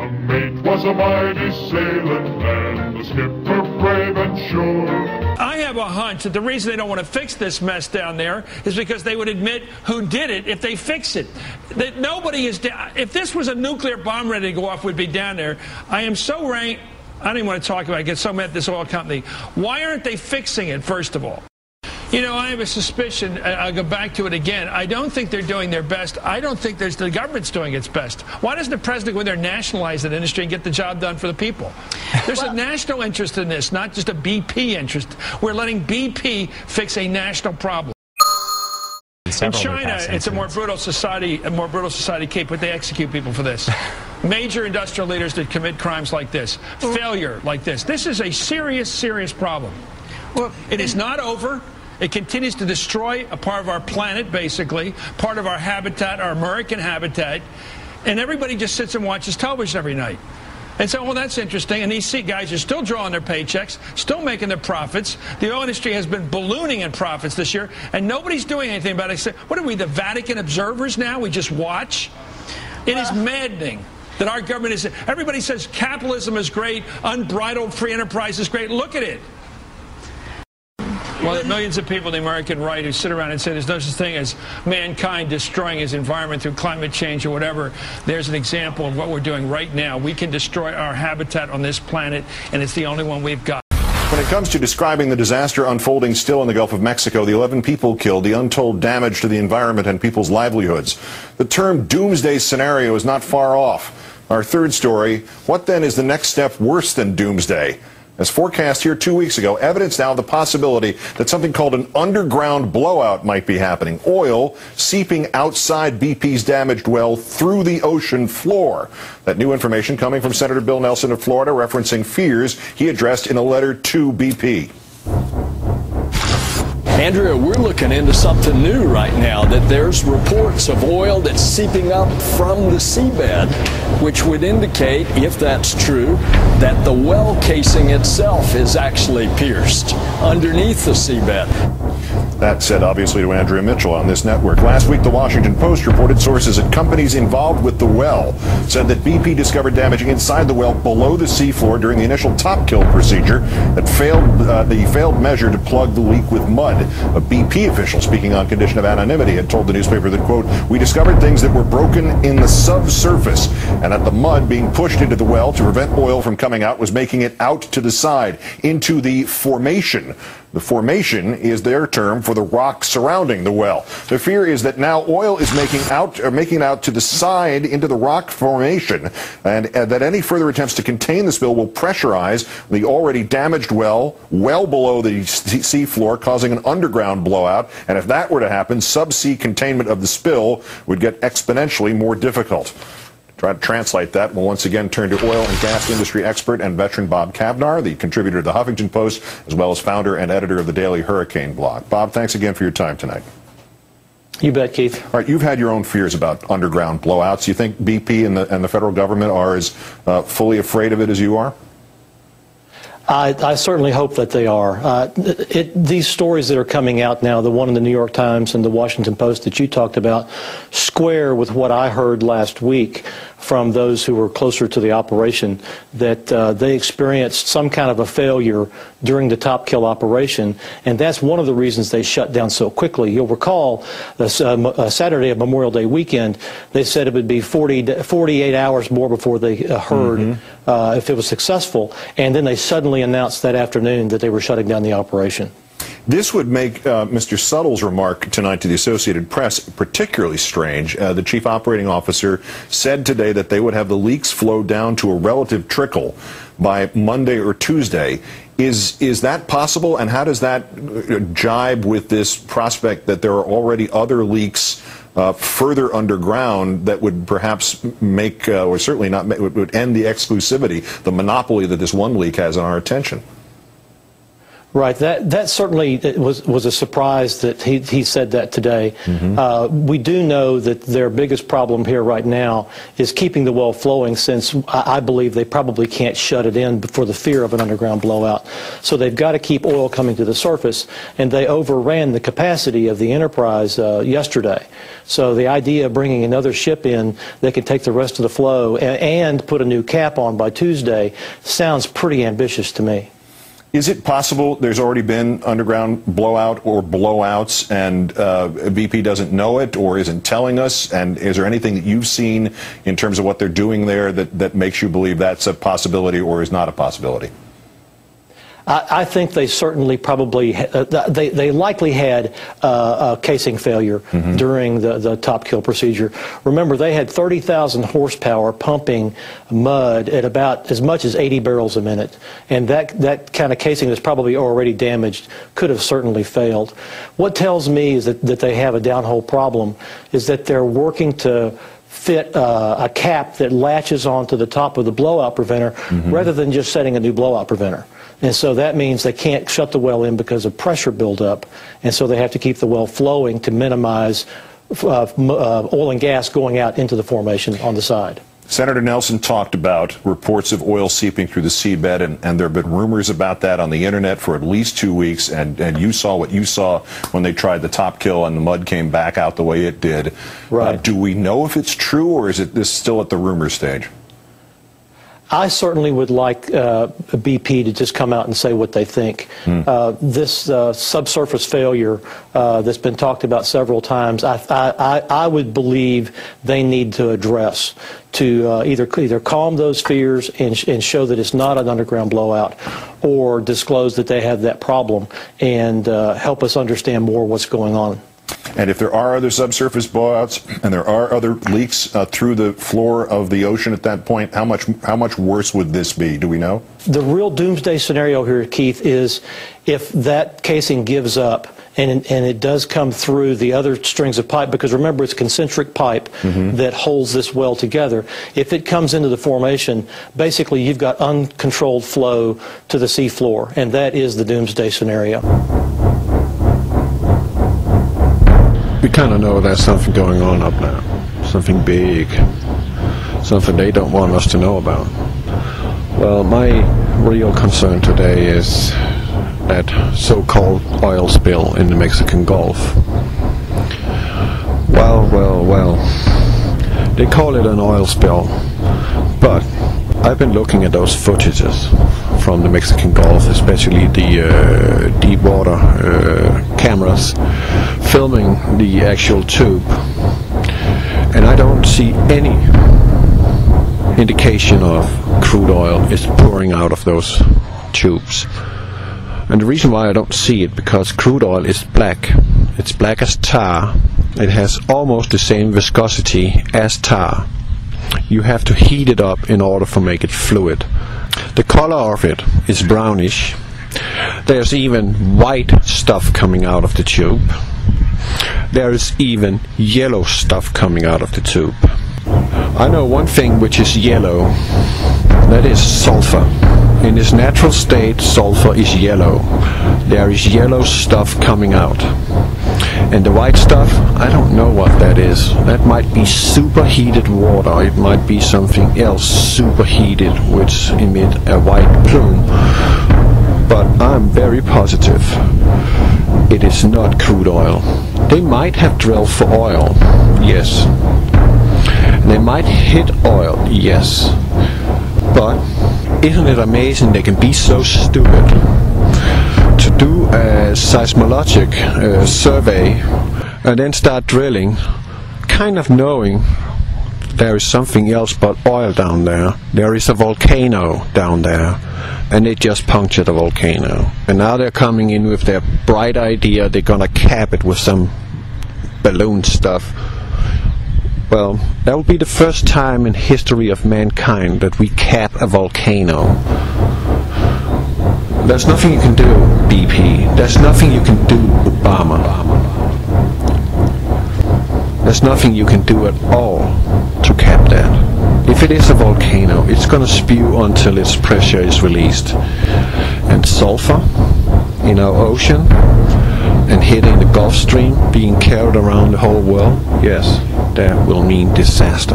The mate was a mighty sailing man, the skipper brave and sure. I have a hunch that the reason they don't want to fix this mess down there is because they would admit who did it if they fix it. That nobody is down. If this was a nuclear bomb ready to go off, we'd be down there. I am so ranked. I don't even want to talk about it. I get so mad at this oil company. Why aren't they fixing it, first of all? You know, I have a suspicion, I'll go back to it again, I don't think they're doing their best. I don't think the government's doing its best. Why doesn't the president go in there and nationalize that industry and get the job done for the people? There's a national interest in this, not just a BP interest. We're letting BP fix a national problem. In China, it's a more brutal society, Kate, but they execute people for this. Major industrial leaders that commit crimes like this, failure like this. This is a serious, serious problem. Well, it is not over. It continues to destroy a part of our planet, basically, part of our habitat, our American habitat, and everybody just sits and watches television every night. And so, well, that's interesting. And these guys are still drawing their paychecks, still making their profits. The oil industry has been ballooning in profits this year, and nobody's doing anything about it. What are we, the Vatican observers now? We just watch? It is maddening that our government is... Everybody says capitalism is great, unbridled free enterprise is great. Look at it. Well, there are millions of people in the American right who sit around and say there's no such thing as mankind destroying his environment through climate change or whatever. There's an example of what we're doing right now. We can destroy our habitat on this planet, and it's the only one we've got. When it comes to describing the disaster unfolding still in the Gulf of Mexico, the 11 people killed, the untold damage to the environment and people's livelihoods, the term doomsday scenario is not far off. Our third story, what then is the next step worse than doomsday? As forecast here 2 weeks ago, evidence now of the possibility that something called an underground blowout might be happening. Oil seeping outside BP's damaged well through the ocean floor. That new information coming from Senator Bill Nelson of Florida, referencing fears he addressed in a letter to BP. Andrea, we're looking into something new right now, that there's reports of oil that's seeping up from the seabed, which would indicate, if that's true, that the well casing itself is actually pierced underneath the seabed. That said, obviously, to Andrea Mitchell on this network. Last week, the Washington Post reported sources at companies involved with the well said that BP discovered damage inside the well below the seafloor during the initial top kill procedure that failed measure to plug the leak with mud. A BP official, speaking on condition of anonymity, had told the newspaper that, quote, "We discovered things that were broken in the subsurface, and that the mud being pushed into the well to prevent oil from coming out was making it out to the side, into the formation." The formation is their term for the rock surrounding the well. The fear is that now oil is making it out to the side into the rock formation, and that any further attempts to contain the spill will pressurize the already damaged well below the seafloor, causing an underground blowout. And if that were to happen, subsea containment of the spill would get exponentially more difficult. Try to translate that, we'll once again turn to oil and gas industry expert and veteran Bob Kavnar, the contributor to the Huffington Post, as well as founder and editor of the Daily Hurricane blog. Bob, thanks again for your time tonight. You bet, Keith. All right, you've had your own fears about underground blowouts. You think BP and the federal government are as fully afraid of it as you are? I certainly hope that they are. These stories that are coming out now, the one in the New York Times and the Washington Post that you talked about, square with what I heard last week from those who were closer to the operation, that they experienced some kind of a failure during the top kill operation, and that's one of the reasons they shut down so quickly. You'll recall Saturday of Memorial Day weekend, they said it would be 48 hours more before they heard if it was successful, and then they suddenly announced that afternoon that they were shutting down the operation. This would make Mr. Suttle's remark tonight to the Associated Press particularly strange. The chief operating officer said today that they would have the leaks flow down to a relative trickle by Monday or Tuesday. Is that possible, and how does that jibe with this prospect that there are already other leaks further underground that would perhaps make, or certainly not, would end the exclusivity, the monopoly that this one leak has on our attention? Right. That certainly was a surprise that he said that today. We do know that their biggest problem here right now is keeping the well flowing, since I believe they probably can't shut it in for the fear of an underground blowout. So they've got to keep oil coming to the surface, and they overran the capacity of the Enterprise yesterday. So the idea of bringing another ship in that can take the rest of the flow and put a new cap on by Tuesday sounds pretty ambitious to me. Is it possible there's already been underground blowout or blowouts and BP doesn't know it or isn't telling us? And is there anything that you've seen in terms of what they're doing there that makes you believe that's a possibility or is not a possibility? I think they certainly probably, they likely had a casing failure during the top kill procedure. Remember, they had 30,000 horsepower pumping mud at about as much as 80 barrels a minute. And that kind of casing that's probably already damaged could have certainly failed. What tells me is that they have a downhole problem is that they're working to fit a cap that latches onto the top of the blowout preventer rather than just setting a new blowout preventer. And so that means they can't shut the well in because of pressure buildup, and so they have to keep the well flowing to minimize oil and gas going out into the formation on the side. Senator Nelson talked about reports of oil seeping through the seabed, and there have been rumors about that on the internet for at least 2 weeks, and you saw what you saw when they tried the top kill and the mud came back out the way it did. Right. Do we know if it's true, or is it this still at the rumor stage? I certainly would like BP to just come out and say what they think. This subsurface failure that's been talked about several times, I would believe they need to address to either calm those fears and show that it's not an underground blowout, or disclose that they have that problem and help us understand more what's going on. And if there are other subsurface blowouts and there are other leaks through the floor of the ocean at that point, how much worse would this be? Do we know? The real doomsday scenario here, Keith, is if that casing gives up and it does come through the other strings of pipe, because remember, it's concentric pipe that holds this well together. If it comes into the formation, basically you've got uncontrolled flow to the seafloor, and that is the doomsday scenario. We kind of know there's something going on up there, something big, something they don't want us to know about. Well, my real concern today is that so-called oil spill in the Mexican Gulf. Well, they call it an oil spill, but I've been looking at those footages from the Mexican Gulf, especially the deep water cameras filming the actual tube, and I don't see any indication of crude oil is pouring out of those tubes. And the reason why I don't see it, because crude oil is black. It's black as tar. It has almost the same viscosity as tar. You have to heat it up in order to make it fluid. The color of it is brownish. There's even white stuff coming out of the tube. There is even yellow stuff coming out of the tube. I know one thing which is yellow. That is sulfur. In its natural state, sulfur is yellow. There is yellow stuff coming out. And the white stuff, I don't know what that is. That might be superheated water. It might be something else superheated which emit a white plume. But I'm very positive it is not crude oil. They might have drilled for oil, yes. They might hit oil, yes. But isn't it amazing they can be so stupid to do a seismologic survey and then start drilling, kind of knowing there is something else but oil down there. There is a volcano down there, and they just punctured the volcano. And now they're coming in with their bright idea they're gonna cap it with some balloon stuff. Well, that will be the first time in history of mankind that we cap a volcano. There's nothing you can do, BP. There's nothing you can do, Obama. There's nothing you can do at all to cap that. If it is a volcano, it's going to spew until its pressure is released. And sulfur in our ocean and hitting the Gulf Stream, being carried around the whole world, yes, that will mean disaster.